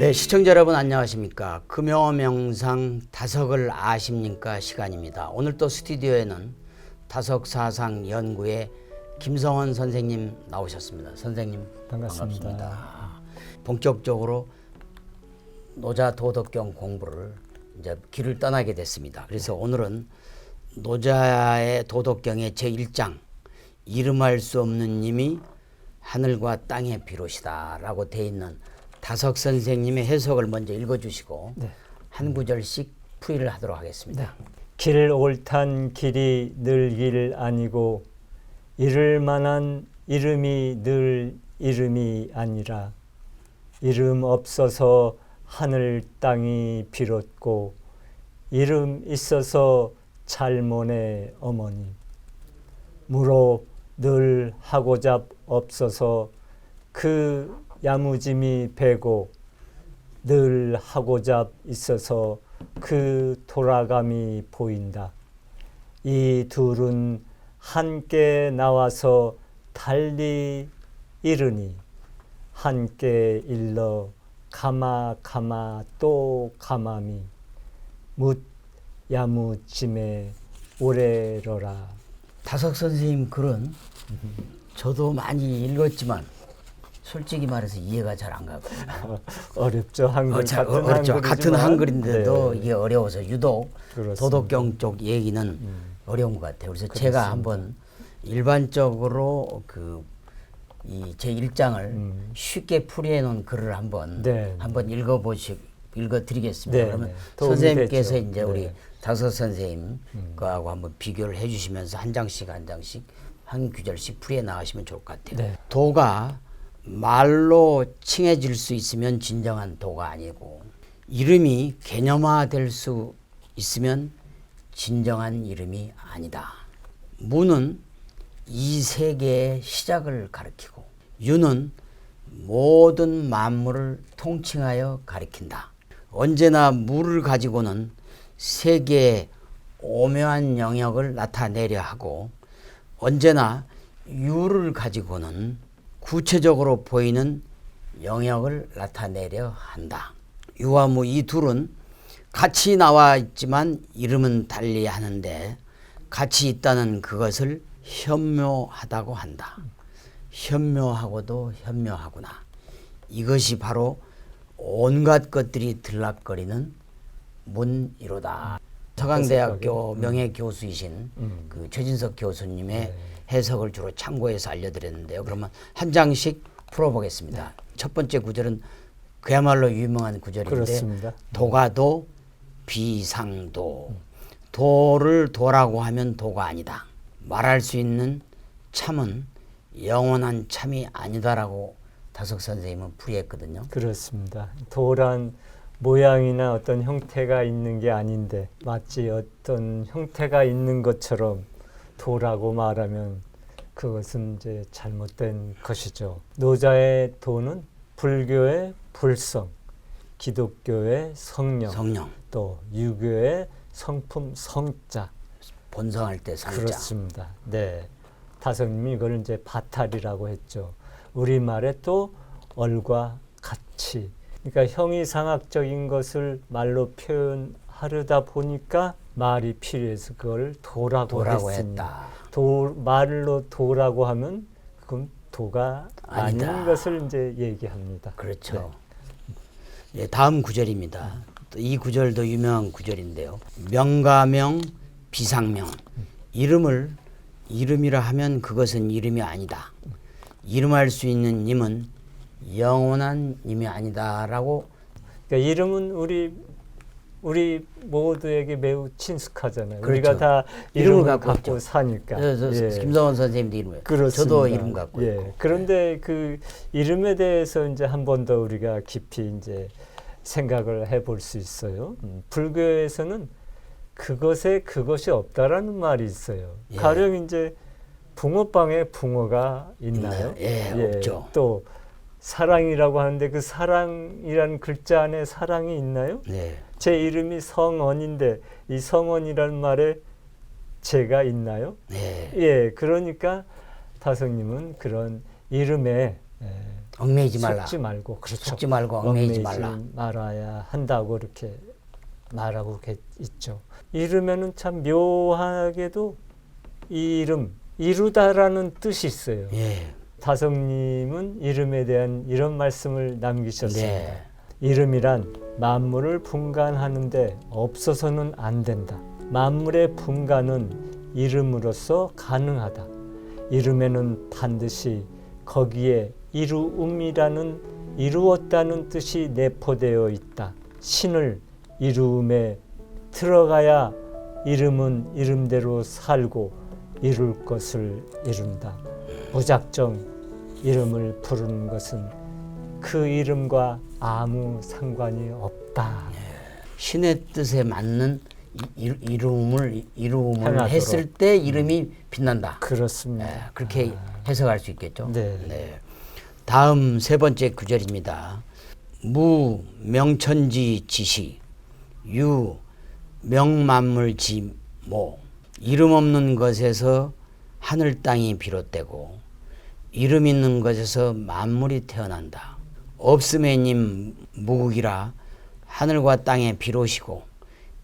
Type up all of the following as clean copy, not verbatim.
네, 시청자 여러분 안녕하십니까. 금요명상 다석을 아십니까 시간입니다. 오늘 또 스튜디오에는 다석사상 연구의 김성원 선생님 나오셨습니다. 선생님 반갑습니다. 본격적으로 노자 도덕경 공부를 이제 길을 떠나게 됐습니다. 그래서 오늘은 노자의 도덕경의 제1장 이름할 수 없는 님이 하늘과 땅의 비롯이다 라고 돼 있는 다석 선생님의 해석을 먼저 읽어주시고 한 구절씩 풀이를 하도록 하겠습니다. 길 옳단 길이 늘 길 아니고 이를 만한 이름이 늘 이름이 아니라 이름 없어서 하늘 땅이 비롯고 이름 있어서 잘모네 어머니 무로 늘 하고잡 없어서 그 야무짐이 배고 늘 하고잡 있어서 그 돌아감이 보인다. 이 둘은 함께 나와서 달리 이르니 함께 일러 가마 또 가마미 묻 야무짐에 오래러라. 다석 선생님 글은 저도 많이 읽었지만 솔직히 말해서 이해가 잘 안 가거든요. 어렵죠. 한글 어렵죠. 같은 한글인데도 네. 이게 어려워서 유독 그렇습니다. 도덕경 쪽 얘기는 어려운 것 같아요. 그래서 그렇습니다. 제가 한번 일반적으로 이 제1장을 쉽게 풀이해 놓은 글을 한번 읽어드리겠습니다. 그러면 선생님께서 됐죠. 이제 우리 다석 선생님 거하고 한번 비교를 해주시면서 한 장씩 한 구절씩 풀이해 나가시면 좋을 것 같아요. 도가 말로 칭해질 수 있으면 진정한 도가 아니고 이름이 개념화될 수 있으면 진정한 이름이 아니다. 무는 이 세계의 시작을 가리키고 유는 모든 만물을 통칭하여 가리킨다. 언제나 무를 가지고는 세계의 오묘한 영역을 나타내려 하고 언제나 유를 가지고는 구체적으로 보이는 영역을 나타내려 한다. 유와 무 이 둘은 같이 나와 있지만 이름은 달리 하는데 같이 있다는 그것을 현묘하다고 한다. 현묘하고도 현묘하구나. 이것이 바로 온갖 것들이 들락거리는 문이로다. 서강대학교 명예교수이신 그 최진석 교수님의 해석을 주로 참고해서 알려드렸는데요. 그러면 한 장씩 풀어보겠습니다. 첫 번째 구절은 그야말로 유명한 구절인데 그렇습니다. 도가도 비상도. 도를 도라고 하면 도가 아니다. 말할 수 있는 참은 영원한 참이 아니다라고 다석 선생님은 풀이했거든요. 그렇습니다. 도란 모양이나 어떤 형태가 있는 게 아닌데 마치 어떤 형태가 있는 것처럼 도라고 말하면 그것은 이제 잘못된 것이죠. 노자의 도는 불교의 불성, 기독교의 성령, 또 유교의 성품 성자. 본성할 때 성자. 그렇습니다. 네, 다석님이 이걸 이제 바탈이라고 했죠. 우리말에 또 얼과 같이. 그러니까 형이상학적인 것을 말로 표현하려다 보니까 말이 필요해서 그걸 도라고 했다. 말로 도라고 하면 그건 도가 아니다. 아닌 것을 이제 얘기합니다. 그렇죠. 네. 네, 다음 구절입니다. 이 구절도 유명한 구절인데요. 명가명 비상명. 이름이라 하면 그것은 이름이 아니다. 이름할 수 있는 님은 영원한 님이 아니다라고. 그러니까 이름은 우리 모두에게 매우 친숙하잖아요. 그렇죠. 우리가 다 이름을 갖고 사니까. 김성원 선생님도 이름을. 그렇습니다. 저도 이름 갖고 있고. 그런데 그 이름에 대해서 이제 한 번 더 우리가 깊이 이제 생각을 해볼 수 있어요. 불교에서는 그것이 없다라는 말이 있어요. 가령 이제 붕어빵에 붕어가 있나요? 없죠. 또 사랑이라고 하는데 그 사랑이란 글자 안에 사랑이 있나요? 제 이름이 성언인데 이 성언이라는 말에 제가 있나요? 그러니까 다석님은 그런 이름에 얽매이지 말라. 속지 말고 그렇죠. 속지 말고 얽매이지 말라. 말아야 한다고 이렇게 말하고 있죠. 이르면은 참 묘하게도 이 이름 이루다라는 뜻이 있어요. 예. 다성님은 이름에 대한 이런 말씀을 남기셨습니다. 네. 이름이란 만물을 분간하는데 없어서는 안 된다. 만물의 분간은 이름으로써 가능하다. 이름에는 반드시 거기에 이루음이라는 이루었다는 뜻이 내포되어 있다. 신을 이루음에 들어가야 이름은 이름대로 살고 이룰 것을 이룬다. 무작정 이름을 부르는 것은 그 이름과 아무 상관이 없다. 신의 뜻에 맞는 이루음을 행하도록. 했을 때 이름이 빛난다. 그렇습니다. 네, 그렇게 해석할 수 있겠죠. 네. 네. 다음 세 번째 구절입니다. 무 명천지 지시 유 명만물 지모 이름 없는 것에서 하늘 땅이 비롯되고 이름 있는 것에서 만물이 태어난다. 없음에님 무극이라 하늘과 땅의 비롯이고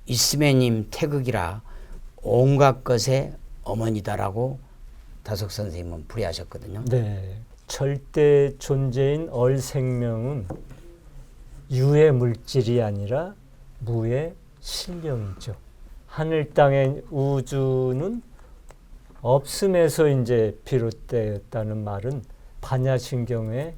있음에님 태극이라 온갖 것의 어머니다라고 다석 선생님은 풀이하셨거든요. 네. 절대 존재인 얼생명은 유의 물질이 아니라 무의 실령이죠. 하늘 땅의 우주는 없음에서 이제 비롯되었다는 말은 반야신경의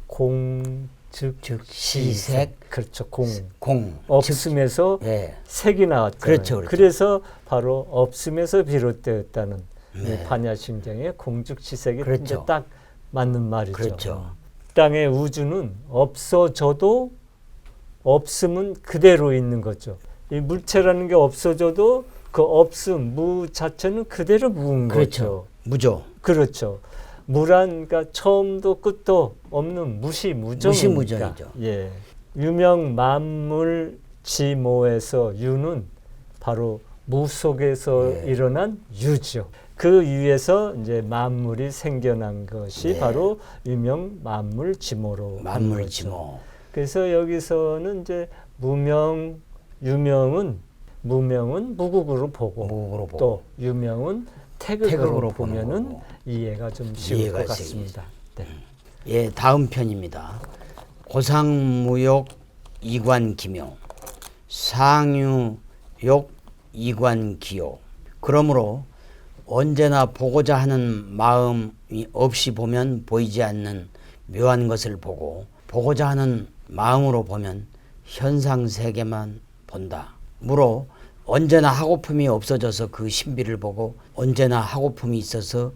공, 즉 시색, 그렇죠. 공, 없음에서 예. 색이 나왔잖아요. 그렇죠, 그렇죠. 그래서 바로 없음에서 비롯되었다는 네. 반야신경의 공즉시색이 그렇죠. 이제 딱 맞는 말이죠. 그렇죠. 땅의 우주는 없어져도 없음은 그대로 있는 거죠. 이 물체라는 게 없어져도 그 없음, 무 자체는 그대로 무인 그렇죠. 거죠. 무조. 그렇죠. 무란 그러니까 처음도 끝도 없는 무시무정이니까. 무시무정이죠. 예. 유명 만물 지모에서 유는 바로 무 속에서 예. 일어난 유죠. 그 유에서 이제 만물이 생겨난 것이 네. 바로 유명 만물 지모로 하는 만물 거죠. 지모. 그래서 여기서는 이제 무명, 유명은 무명은 무국으로 보고 무국으로 보고. 또 유명은 태극으로 태극으로 보는 보면은 거고. 이해가 좀 쉬울 이해가 것 같습니다. 네. 예, 다음 편입니다. 고상무욕 이관기묘 상유욕 이관기요. 그러므로 언제나 보고자 하는 마음이 없이 보면 보이지 않는 묘한 것을 보고 보고자 하는 마음으로 보면 현상 세계만 본다. 무로 언제나 하고픔이 없어져서 그 신비를 보고 언제나 하고픔이 있어서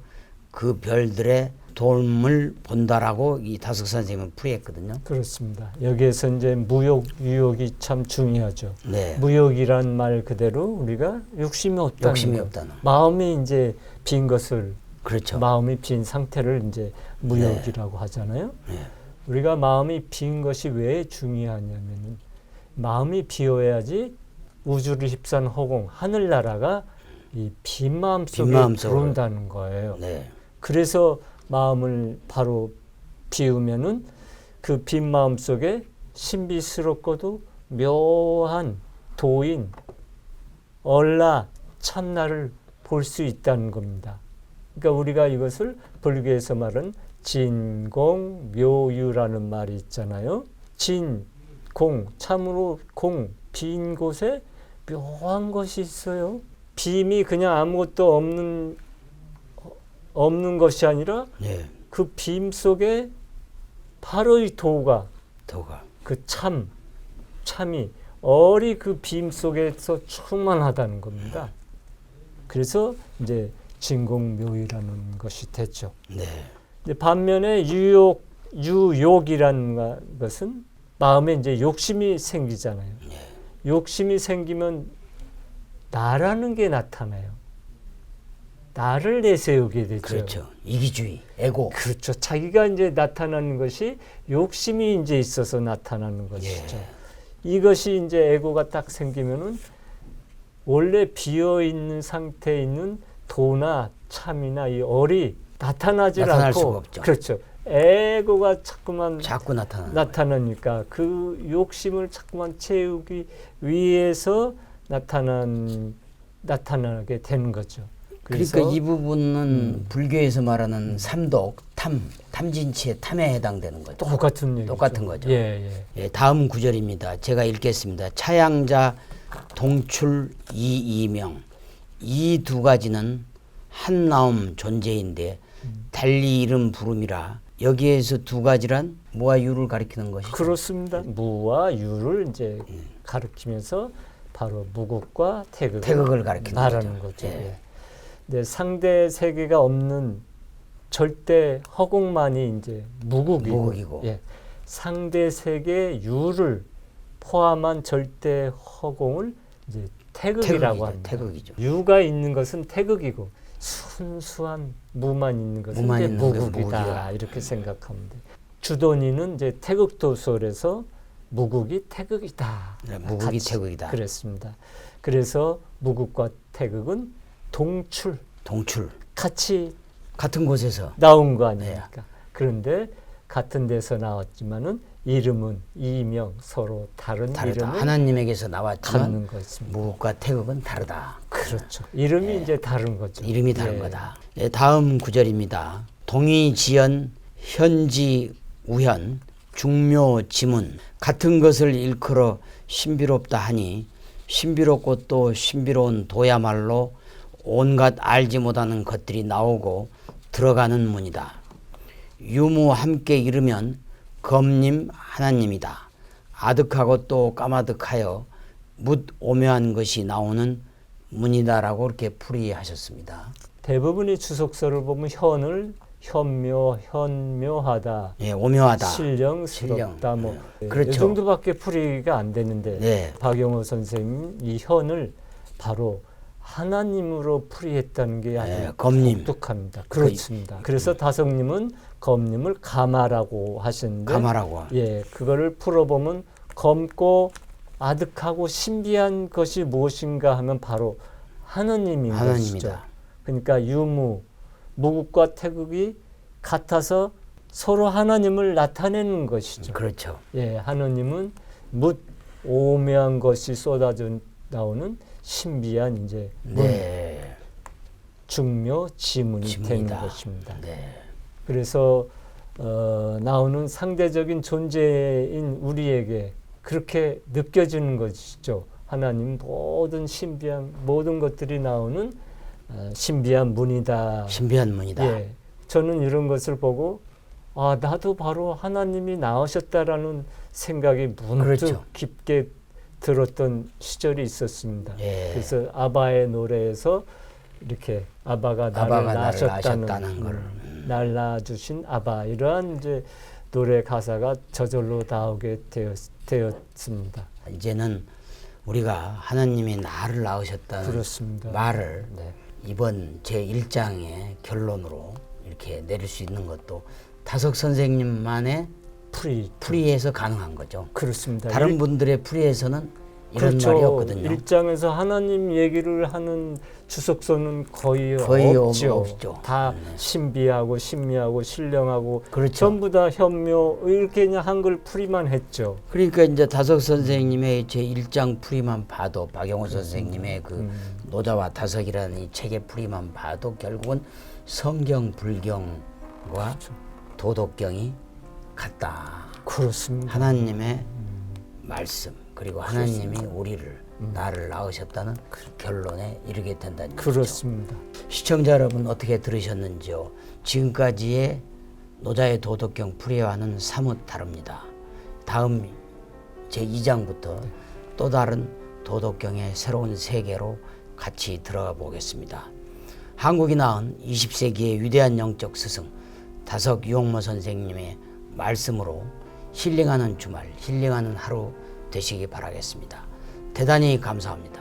그 별들의 도움을 본다라고 이 다석 선생님은 풀이했거든요. 그렇습니다. 여기에서 이제 무욕, 유욕이 참 중요하죠. 네. 무욕이란 말 그대로 우리가 욕심이 없다는 욕심이 것. 없다는. 마음이 이제 빈 것을 그렇죠. 마음이 빈 상태를 이제 무욕이라고 하잖아요. 네. 우리가 마음이 빈 것이 왜 중요하냐면은 마음이 비어야지 우주를 휩싼 허공 하늘나라가 이 빈 마음 속에 들어온다는 거예요. 네. 그래서 마음을 바로 비우면은 그 빈 마음 속에 신비스럽고도 묘한 도인 얼라 참나를 볼 수 있다는 겁니다. 그러니까 우리가 이것을 불교에서 말은 진공 묘유라는 말이 있잖아요. 진, 공, 참으로 공, 빈 곳에 묘한 것이 있어요. 빔이 그냥 아무것도 없는 것이 아니라 네. 그 빔 속에 바로 이 도가 그 참이 얼이 그 빔 속에서 충만하다는 겁니다. 그래서 이제 진공묘유라는 것이 됐죠. 네. 반면에 유욕이라는 것은 마음에 이제 욕심이 생기잖아요. 네. 욕심이 생기면 나라는 게 나타나요. 나를 내세우게 되죠. 그렇죠. 이기주의, 에고. 그렇죠. 자기가 이제 나타나는 것이 욕심이 이제 있어서 나타나는 것이죠. 예. 이것이 이제 에고가 딱 생기면은 원래 비어 있는 상태에 있는 도나 참이나 이 얼이 나타나질 나타날 않고 수가 없죠. 그렇죠. 에고가 자꾸만 자꾸 나타나는 나타나니까 그 욕심을 자꾸만 채우기 위해서 나타나게 되는 거죠. 그러니까 이 부분은 불교에서 말하는 삼독, 탐진치의 탐에 해당되는 거죠. 똑같은 얘기죠. 똑같은 거죠. 예. 예, 다음 구절입니다. 제가 읽겠습니다. 차양자 동출 이이명, 이 두 가지는 한 나옴 존재인데 달리 이름 부름이라. 여기에서 두 가지란 무와 유를 가리키는 것이죠. 그렇습니다. 무와 유를 이제 가리키면서 바로 무국과 태극을 가리키는 말하는 거죠. 예. 근데 상대 세계가 없는 절대 허공만이 이제 무국이고, 예. 상대 세계 유를 포함한 절대 허공을 이제 태극이라고 합니다. 태극이죠. 유가 있는 것은 태극이고 순수한 무만 있는 것은 이제 무국이다 이렇게 생각하면 돼요. 주돈이는 이제 태극도설에서 무국이 태극이다. 네, 무국이 태극이다. 그랬습니다. 그래서 무국과 태극은 동출 같이 같은 곳에서 나온 거 아닙니까? 그런데 같은 데서 나왔지만은 이름은 이명 서로 다른 이름을 하나님에게서 나왔지만 갖는 것입니다. 무국과 태극은 다르다. 그렇죠. 이름이 이제 다른 거죠. 이름이 다른 거다. 예, 다음 구절입니다. 동의지연 현지 우현 중묘지문 같은 것을 일컬어 신비롭다 하니 신비롭고 또 신비로운 도야말로 온갖 알지 못하는 것들이 나오고 들어가는 문이다. 유무 함께 이르면 검님 하나님이다. 아득하고 또 까마득하여 묻 오묘한 것이 나오는 문이다라고 이렇게 풀이하셨습니다. 대부분의 주석서를 보면 현을 현묘하다, 예, 오묘하다, 신령스럽다, 뭐 그렇죠. 이 정도밖에 풀이가 안 되는데 네. 박영호 선생님 이 현을 바로 하나님으로 풀이했다는 게 아주 검님. 독특합니다. 그렇습니다. 그래서 다성님은 검님을 가마라고 하시는데, 예, 그거를 풀어보면 검고 아득하고 신비한 것이 무엇인가 하면 바로 하나님인 것이죠. 그러니까 유무, 무국과 태극이 같아서 서로 하나님을 나타내는 것이죠. 그렇죠. 예, 하나님은 묻 오묘한 것이 쏟아져 나오는 신비한 이제 중묘 지문이 되는 것입니다. 네. 그래서 나오는 상대적인 존재인 우리에게 그렇게 느껴지는 것이죠. 하나님 모든 신비한 모든 것들이 나오는 신비한 문이다. 신비한 문이다. 예, 저는 이런 것을 보고 나도 바로 하나님이 나오셨다라는 생각이 문득 깊게 들었던 시절이 있었습니다. 예. 그래서 아바의 노래에서 이렇게 아바가 나를 낳으셨다는 걸 날 낳아주신 아바 이러한 이제 노래 가사가 저절로 나오게 되었습니다. 이제는 우리가 하나님이 나를 낳으셨다는 그렇습니다. 말을 이번 제1장의 결론으로 이렇게 내릴 수 있는 것도 다석 선생님만의 풀이에서 가능한 거죠. 그렇습니다. 다른 분들의 풀이에서는 이런 말이 없거든요. 1장에서 하나님 얘기를 하는 주석서는 거의 없죠. 다 신비하고 신미하고 신령하고 전부 다 현묘 이렇게 그냥 한글 풀이만 했죠. 그러니까 이제 다석 선생님의 제1장 풀이만 봐도 박영호 선생님의 그 노자와 다석이라는 이 책의 풀이만 봐도 결국은 성경 불경과 도덕경이 같다. 그렇습니다. 하나님의 말씀 그리고 하나님이 우리를 나를 낳으셨다는 결론에 이르게 된다는 거죠. 그렇습니다. 시청자 여러분 어떻게 들으셨는지요? 지금까지의 노자의 도덕경 풀이와는 사뭇 다릅니다. 다음 제2장부터 또 다른 도덕경의 새로운 세계로 같이 들어가 보겠습니다. 한국이 낳은 20세기의 위대한 영적 스승 다석 유홍모 선생님의 말씀으로 힐링하는 주말, 힐링하는 하루 되시기 바라겠습니다. 대단히 감사합니다.